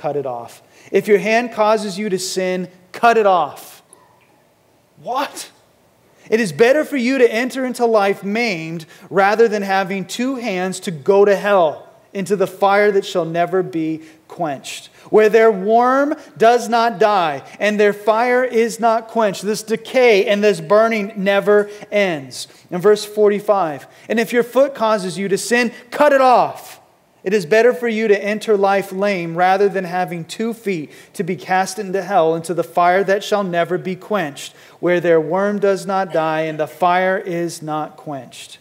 cut it off. If your hand causes you to sin, cut it off. What? It is better for you to enter into life maimed rather than having two hands to go to hell, into the fire that shall never be quenched, where their worm does not die and their fire is not quenched. This decay and this burning never ends. In verse 45, and if your foot causes you to sin, cut it off. It is better for you to enter life lame rather than having 2 feet to be cast into hell, into the fire that shall never be quenched, where their worm does not die and the fire is not quenched.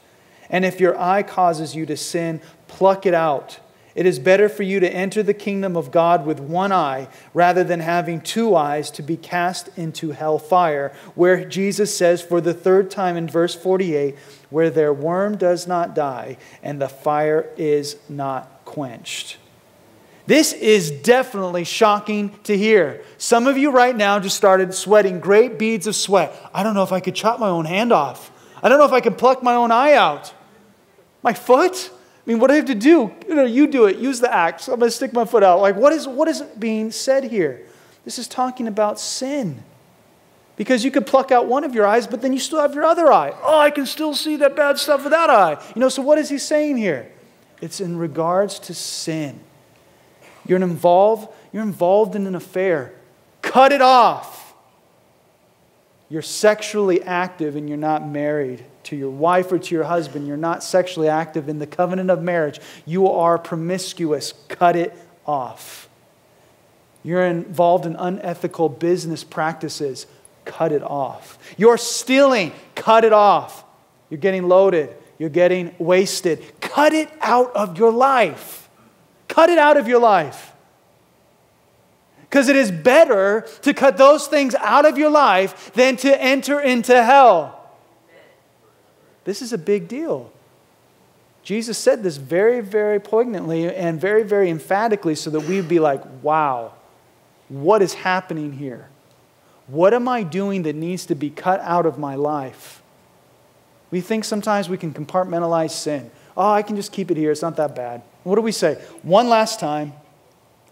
And if your eye causes you to sin, pluck it out. It is better for you to enter the kingdom of God with 1 eye rather than having 2 eyes to be cast into hell fire, where Jesus says for the 3rd time in verse 48, where their worm does not die and the fire is not quenched. This is definitely shocking to hear. Some of you right now just started sweating great beads of sweat. I don't know if I could chop my own hand off. I don't know if I can pluck my own eye out. My foot? I mean, what do I have to do? You do it. Use the axe. I'm going to stick my foot out. Like, what is being said here? This is talking about sin. Because you could pluck out one of your eyes, but then you still have your other eye. Oh, I can still see that bad stuff with that eye. So what is he saying here? It's in regards to sin. You're involved in an affair. Cut it off. You're sexually active and you're not married to your wife or to your husband. You're not sexually active in the covenant of marriage. You are promiscuous. Cut it off. You're involved in unethical business practices. Cut it off. You're stealing. Cut it off. You're getting loaded. You're getting wasted. Cut it out of your life. Cut it out of your life. Because it is better to cut those things out of your life than to enter into hell. This is a big deal. Jesus said this very, very poignantly and very, very emphatically so that we'd be like, wow, what is happening here? What am I doing that needs to be cut out of my life? We think sometimes we can compartmentalize sin. Oh, I can just keep it here. It's not that bad. What do we say? One last time.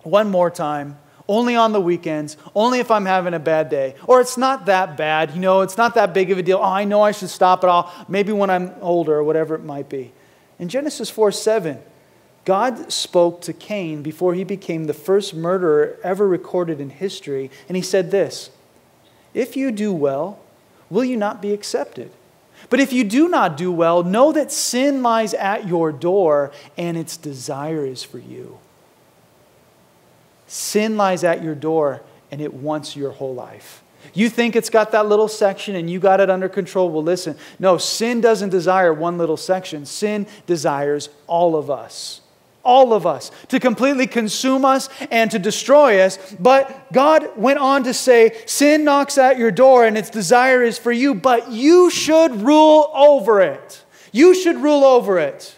One more time. Only on the weekends. Only if I'm having a bad day. Or it's not that bad. It's not that big of a deal. Oh, I know I should stop it all. Maybe when I'm older or whatever it might be. In Genesis 4:7, God spoke to Cain before he became the first murderer ever recorded in history. And he said this, if you do well, will you not be accepted? But if you do not do well, know that sin lies at your door and its desire is for you. Sin lies at your door and it wants your whole life. You think it's got that little section and you got it under control. Well, listen. No, sin doesn't desire one little section. Sin desires all of us. All of us. To completely consume us and to destroy us. But God went on to say, sin knocks at your door and its desire is for you, but you should rule over it. You should rule over it.